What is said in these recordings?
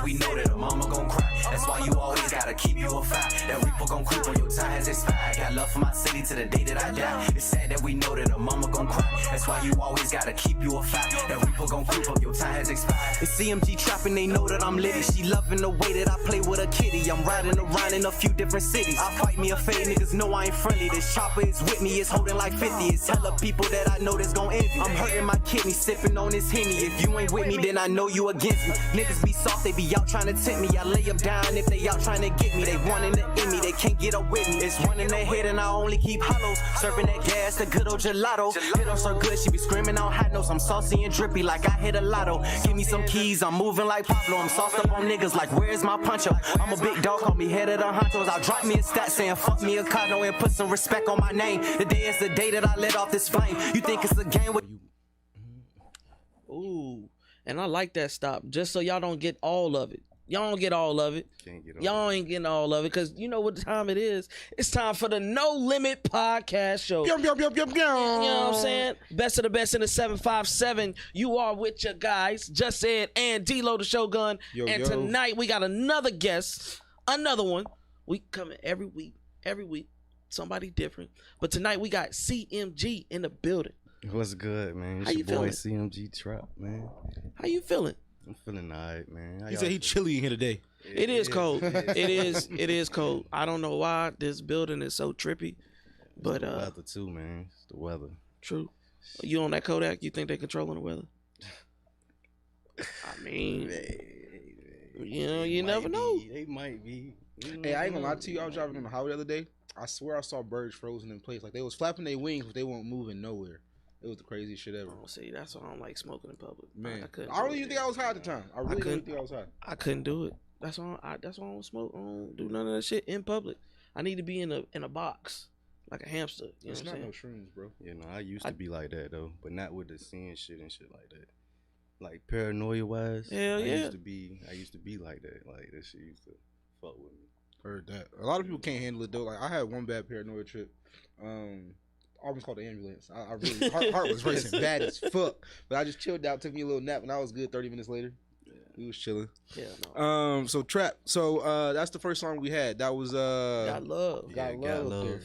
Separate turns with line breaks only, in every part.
we know that a mama gon' cry. That's why you always gotta keep you a fire. That reaper gon' creep when your time has expired. Got love for my city to the day that I die. It's sad that we know that a mama gon' cry. That's why you always gotta keep you a fire. That reaper gon' creep when your time has expired. It's CMG Trap and they know that I'm litty. She loving the way that I play with a kitty. I'm riding around in a few different cities. I fight me a fade, niggas know I ain't friendly. This chopper is with me, it's holding like 50. It's hella people that I know that's gon' envy. I'm hurting my kidney, sipping on this Henny. If you ain't with me, then I know you against me. Niggas be soft, they be out trying to tempt me. I lay them down if they out trying to get me. They wanting to end me, they can't get up with me. It's one in their head and I only keep hollows. Serving that gas, the good old gelato. Hit her so good, she be screaming on high notes. I'm saucy and drippy like I hit a lotto. Give me some keys, I'm moving like Pablo. I'm sauced up on niggas like where's my puncho? I'm a big dog, call me head of the honchos. I'll drop me a stat saying fuck me a condo and put some respect on my name. The day is the day that I let off this flame. You think it's a game with you?
Ooh, and I like that stop. Just so y'all don't get all of it. Y'all don't get all of it. Y'all ain't getting all of it because you know what time it is. It's time for the No Limit Podcast Show. You know what I'm saying? Best of the best in the 757. You are with your guys, Just Said and D-Lo the Shogun. Tonight we got another guest, another one. We coming every week, somebody different. But tonight we got CMG in the building.
What's good, man? It's
How you
your boy
feeling?
CMG Trap, man.
How you feeling?
I'm feeling alright, man.
He said he chilly in here today.
It is cold. It is cold. I don't know why this building is so trippy, but
the weather too, man. It's the weather.
True. You on that Kodak? You think they controlling the weather? I mean, you know, you never know.
They might be.
Hey, I ain't gonna lie to you. I was driving on the highway the other day. I swear I saw birds frozen in place. Like they was flapping their wings, but they weren't moving nowhere. It was the craziest shit ever.
Oh, see, that's why I don't like smoking in public.
Man,
I
really didn't think I was high at the time. I really didn't think I was high.
I couldn't do it. That's why I don't smoke. I don't do none of that shit in public. I need to be in a box like a hamster. You know
it's
what I'm
not
saying?
no shrooms, bro.
You know, I used to be like that though, but not with the seeing shit and shit like that. Like paranoia wise,
Hell yeah.
I used to be like that. Like that shit used to fuck with me.
Heard that. A lot of people can't handle it though. Like I had one bad paranoia trip. Almost called the ambulance. I really heart was racing bad as fuck. But I just chilled out, took me a little nap, and I was good 30 minutes later. Yeah. We was chilling.
Yeah, no.
So Trap. So that's the first song we had. That was
Got Love.
Got Love. There.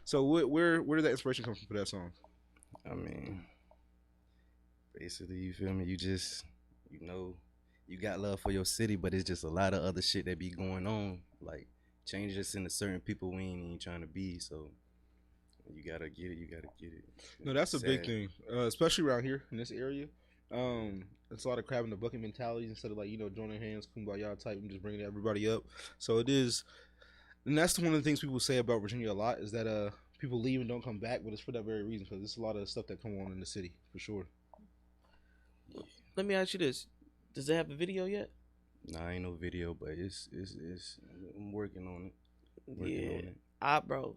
So where did that inspiration come from for that song?
I mean, basically, you feel me? You just, you know, you got love for your city, but it's just a lot of other shit that be going on. Like changes into certain people we ain't even trying to be. So you gotta get it. You gotta get it.
No, that's a big thing, especially around here in this area. It's a lot of crab in the bucket mentalities instead of like, you know, joining hands, kumbaya type, and just bringing everybody up. So it is, and that's one of the things people say about Virginia a lot is that people leave and don't come back, but it's for that very reason because there's a lot of stuff that come on in the city for sure.
Let me ask you this: does it have a video yet?
Nah, ain't no video, but it's I'm working on it.
Yeah.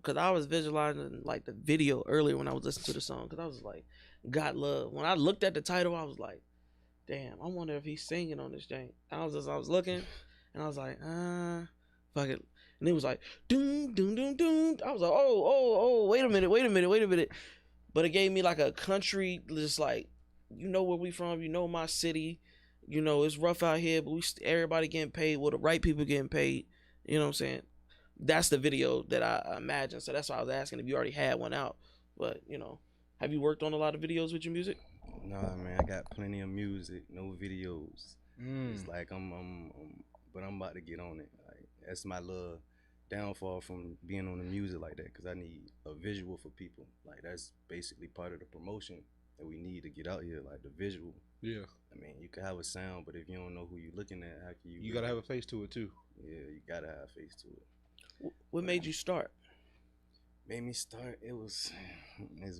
Cause I was visualizing like the video earlier when I was listening to the song, cause I was like, "Got Love." When I looked at the title, I was like, "Damn, I wonder if he's singing on this thing." I was looking, and I was like, fuck it." And it was like, doom, doom, doom, doom. I was like, oh, wait a minute. But it gave me like a country, just like, you know where we from, you know my city, you know it's rough out here, but everybody getting paid. Well, the right people getting paid. You know what I'm saying? That's the video that I imagine. So that's why I was asking if you already had one out. But, you know, have you worked on a lot of videos with your music?
Nah, man, I got plenty of music, no videos. It's like but I'm about to get on it. Like that's my little downfall from being on the music like that, because I need a visual for people. Like that's basically part of the promotion that we need to get out here, like the visual.
Yeah.
I mean, you can have a sound, but if you don't know who you're looking at, how can you?
You gotta have a face to it too.
Yeah, you gotta have a face to it.
What made you start?
Made me start, it's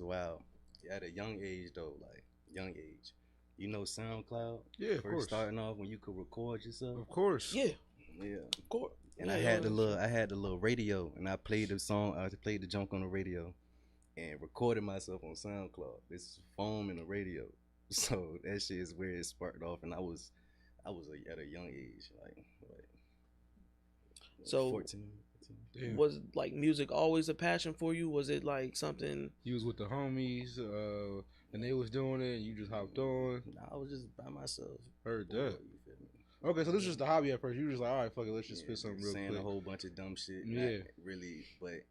wild. At a young age though, like young age. You know SoundCloud?
Yeah, of course.
Starting off when you could record yourself.
Of course.
Yeah.
Yeah.
Of course.
And
yeah,
I had the little radio, and I played the song, I played the junk on the radio and recorded myself on SoundCloud. This foam in the radio. So that shit is where it sparked off, and I was at a young age, like
so
14.
Yeah.
Was like music always a passion for you? Was it like something?
You was with the homies, and they was doing it, and you just hopped on.
Nah, I was just by myself.
Heard that. Okay, so this is just a hobby at first. You were just like, all right, fuck it, let's just spit something real
saying
quick.
a whole bunch of dumb shit.
Yeah.
Not really, but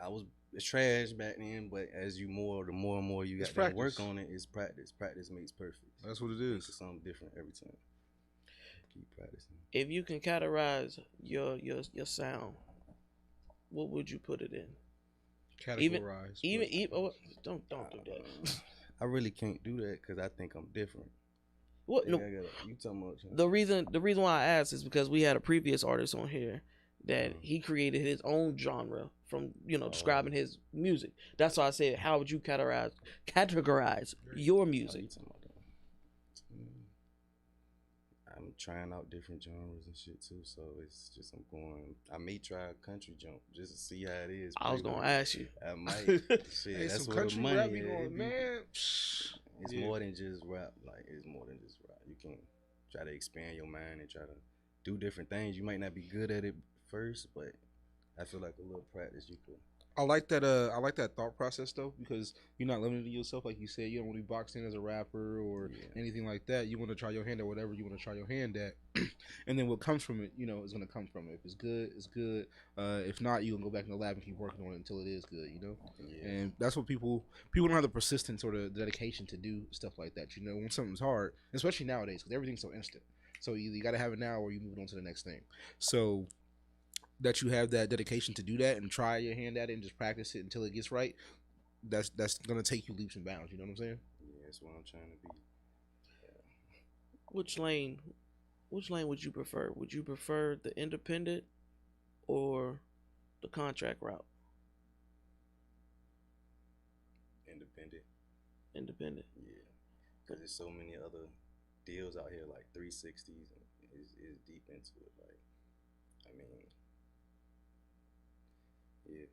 I was trash back then. But as the more and more you got to work on it, it's practice. Practice makes perfect.
That's what it is.
It's something different every time. Keep practicing.
If you can categorize your sound, what would you put it in?
Categorize.
Even don't do that.
I really can't do that because I think I'm different.
What? No.
You talking about?
The reason why I asked is because we had a previous artist on here that he created his own genre from describing his music. That's why I said, how would you categorize your music?
I'm trying out different genres and shit too, so it's just I may try a country jump just to see how it is.
I was gonna ask you.
I might. Shit,
hey,
that's
some
where
country
the money
rap
is.
Man.
It's more than just rap. Like, it's more than just rap. You can try to expand your mind and try to do different things. You might not be good at it first, but I feel like a little practice you could.
I like that thought process though, because you're not limiting yourself. Like you said, you don't want to be boxed in as a rapper or anything like that. You want to try your hand at whatever you want to try your hand at, and then what comes from it, is going to come from it. If it's good, it's good. If not, you can go back in the lab and keep working on it until it is good. And that's what people don't have the persistence or the dedication to do stuff like that. When something's hard, especially nowadays, because everything's so instant. So you got to have it now, or you move on to the next thing. So that you have that dedication to do that and try your hand at it and just practice it until it gets right, that's gonna take you leaps and bounds. You know what I'm saying?
Yeah, that's what I'm trying to be.
Yeah. Which lane would you prefer? Would you prefer the independent or the contract route? Independent. Yeah,
because there's so many other deals out here, like 360s, and is deep into it. Like, I mean. Yeah,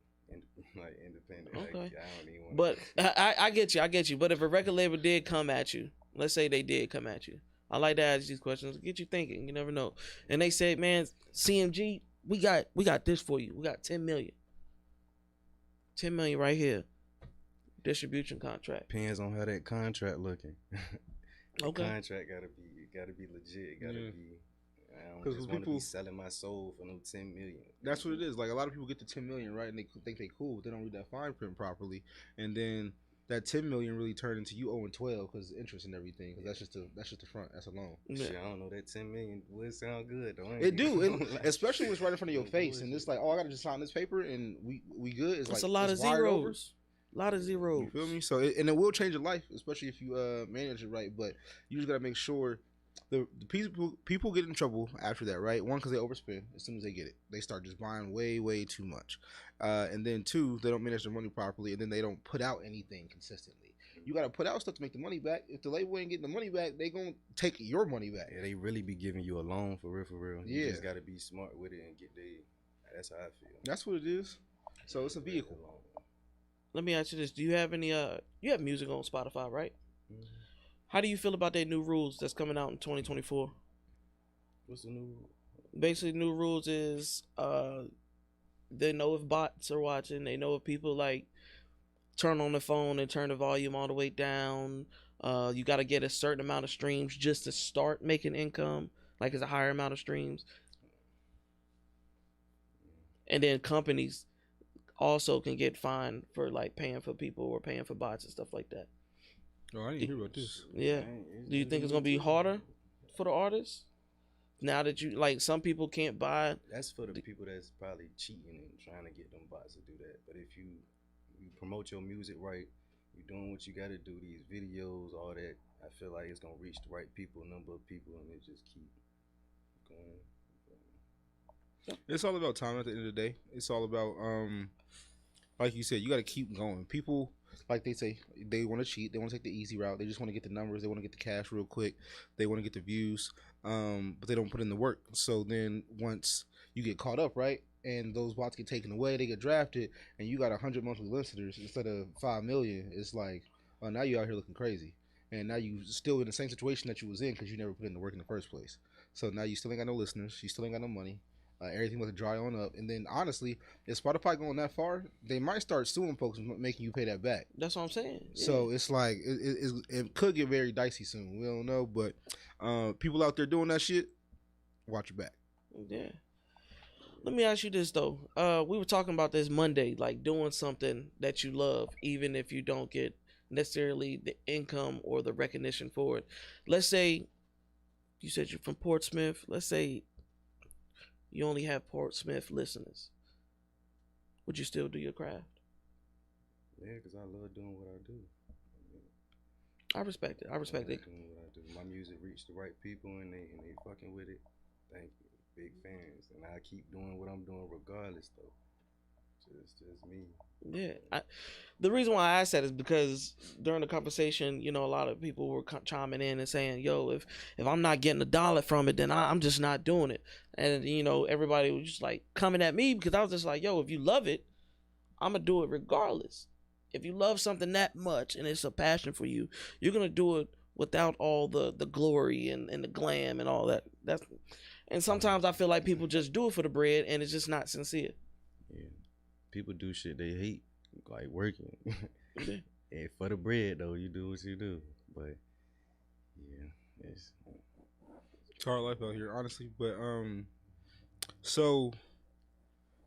like independent.
Okay.
Like, I don't even
but I get you. But if a record label did come at you, let's say they did come at you, I like to ask these questions, get you thinking. You never know. And they said, man, CMG, we got this for you. We got 10 million. 10 million right here. Distribution contract.
Depends on how that contract looking.
Okay.
Contract gotta be legit. Gotta be. I don't just want to be selling my soul for no 10 million.
That's what it is. Like, a lot of people get to 10 million, right, and they think they cool, but they don't read that fine print properly, and then that 10 million really turned into you owing 12 because interest and everything. Because that's just the front. That's a loan.
Yeah. Shit, I don't know, that 10 million would sound good though.
It do, especially when it's right in front of your face, and it's like, oh, I gotta just sign this paper and we good. It's like
a lot of zeros. A lot of zeros.
You feel me? So it will change your life, especially if you manage it right. But you just gotta make sure. The people get in trouble after that, right? One, because they overspend as soon as they get it. They start just buying way too much. And then two, they don't manage their money properly, and then they don't put out anything consistently. You got to put out stuff to make the money back. If the label ain't getting the money back, they going to take your money back.
Yeah, they really be giving you a loan for real.
Yeah.
You just got to be smart with it and get that's how I feel.
That's what it is. So it's a vehicle.
Let me ask you this. Do you have any, you have music on Spotify, right?
Mm-hmm.
How do you feel about their new rules that's coming out in 2024?
What's the new rule?
Basically, new rules is they know if bots are watching. They know if people like turn on the phone and turn the volume all the way down. You got to get a certain amount of streams just to start making income. Like, it's a higher amount of streams. And then companies also can get fined for like paying for people or paying for bots and stuff like that.
Oh, I didn't hear about this.
Yeah. Do you think it's gonna be harder for the artists now that you like some people can't buy?
That's for the people that's probably cheating and trying to get them bots to do that. But if you promote your music right, you're doing what you got to do. These videos, all that. I feel like it's gonna reach the right people, number of people, and it just keep going.
It's all about time at the end of the day. It's all about like you said, you got to keep going. People, like they say, they want to cheat. They want to take the easy route. They just want to get the numbers. They want to get the cash real quick. They want to get the views, but they don't put in the work. So then once you get caught up, right, and those bots get taken away, they get drafted, and you got 100 monthly listeners instead of 5 million, it's like, oh, now you out here looking crazy. And now you still in the same situation that you was in because you never put in the work in the first place. So now you still ain't got no listeners. You still ain't got no money. Everything was to dry on up, and then honestly, if Spotify going that far, they might start suing folks and making you pay that back.
That's what I'm saying. Yeah.
So it's like it could get very dicey soon. We don't know, but people out there doing that shit, watch your back.
Yeah. Let me ask you this though. We were talking about this Monday, like doing something that you love, even if you don't get necessarily the income or the recognition for it. Let's say you said you're from Portsmouth. Let's say you only have Portsmouth listeners. Would you still do your craft?
Yeah, because I love doing what I do.
I respect it. I respect it.
Doing what I do. My music reached the right people and they fucking with it. Thank you. Big fans. And I keep doing what I'm doing regardless though. Just me.
Yeah. The reason why I asked that is because during the conversation, you know, a lot of people were chiming in and saying, yo, if I'm not getting $1 from it, then I'm just not doing it. And, you know, everybody was just like coming at me because I was just like, yo, if you love it, I'm going to do it regardless. If you love something that much and it's a passion for you, you're going to do it without all the glory and the glam and all that. And sometimes I feel like people just do it for the bread and it's just not sincere.
Yeah. People do shit they hate, like working. And for the bread though, you do what you do. But yeah, it's
hard life out here, honestly. But so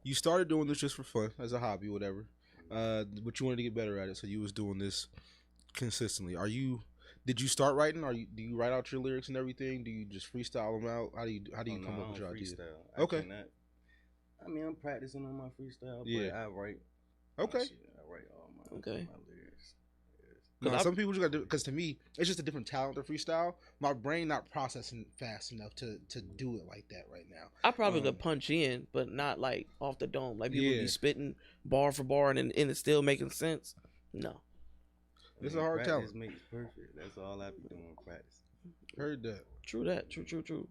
you started doing this just for fun, as a hobby, whatever. But you wanted to get better at it, so you was doing this consistently. Did you start writing? Do you write out your lyrics and everything? Do you just freestyle them out? How do you come up with your ideas? Okay.
I mean, I'm practicing on my freestyle,
Yeah.
but I write.
Okay.
I write all my lyrics.
No, some people just got to, because to me, it's just a different talent to freestyle. My brain not processing fast enough to do it like that right now.
I probably could punch in, but not like off the dome. Like people be spitting bar for bar and it's still making sense. No.
It's a hard talent.
Practice makes perfect. That's all I be doing, practice.
Heard that.
True that. True.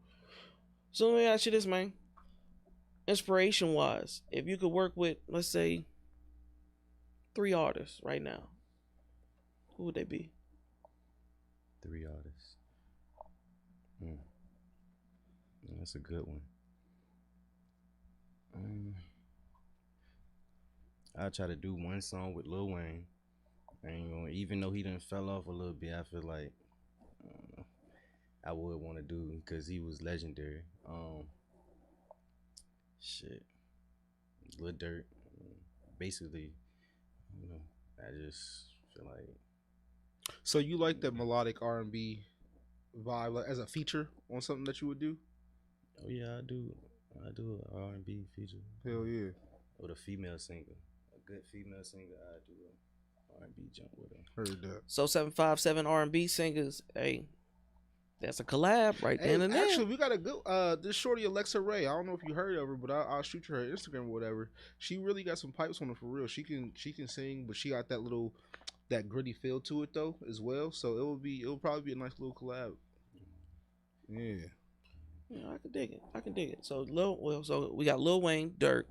So let me ask you this, man. Inspiration wise, if you could work with, let's say, 3 artists right now, who would they be?
3 artists. That's a good one. I try to do one song with Lil Wayne. And even though he done fell off a little bit, I feel like I would want to do because he was legendary. Shit, Lil Durk. Basically, you know, I just feel like.
So you like that melodic R&B vibe, like, as a feature on something that you would do?
Oh yeah, I do an R&B feature.
Hell yeah.
With a female singer, a good female singer, I do an R&B jump with her.
Heard that.
So 757 R&B singers, hey, that's a collab right there and there.
Actually, we got a good this shorty Alexa Ray. I don't know if you heard of her, but I'll shoot you her Instagram or whatever. She really got some pipes on her for real. She can sing, but she got that gritty feel to it though as well. So it'll probably be a nice little collab. Yeah.
Yeah, I can dig it. So so we got Lil Wayne, Durk,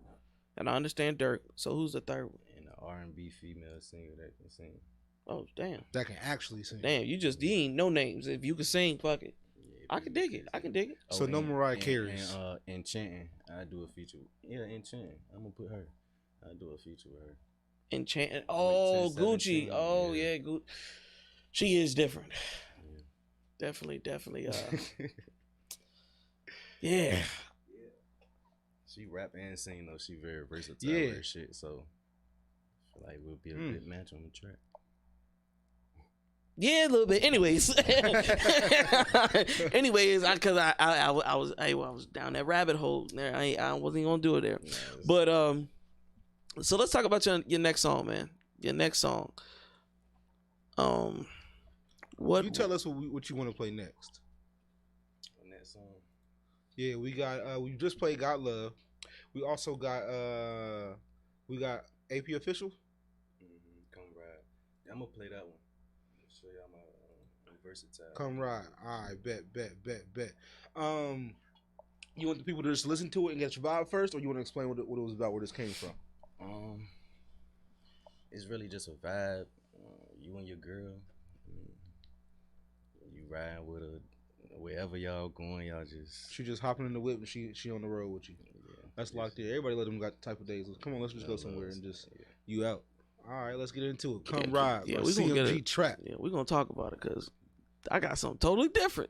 and I understand Durk. So who's the third one?
And an R&B female singer that can sing.
Oh damn.
That can actually sing.
Damn, you ain't no names. If you can sing, fuck it. Yeah, I can dig it.
Oh,
so no Mariah Carey's.
And Enchanting, I do a feature. Yeah, Enchanting. I'm gonna put her. I do a feature with her.
Enchanting. Oh,
like 10,
Gucci.
17,
Oh yeah, Gucci. She is different.
Yeah.
Definitely. Yeah.
She rap and sing though. She very versatile with her shit. So I feel like we'll be a good match on the track.
Yeah, a little bit. Anyways, because I was down that rabbit hole there. I wasn't even gonna do it there. But so let's talk about your next song, man. Your next song. What
you tell us what you want to play next?
On that song.
Yeah, we got we just played Got Love. We also got AP Official.
Come Ride. I'm gonna play that one. Show y'all my versatile.
Come Ride. All right, bet. You want the people to just listen to it and get your vibe first, or you want to explain what it was about, where this came from?
It's really just a vibe. You and your girl, you riding with her. Wherever y'all going, y'all just.
She just hopping in the whip and she on the road with you. Yeah, that's locked in. Everybody let them got the type of days. Come on, let's just go somewhere and just you out. All right, let's get into it. Come Ride. Yeah, we CMG Trap.
Yeah, we're gonna talk about it because I got something totally different.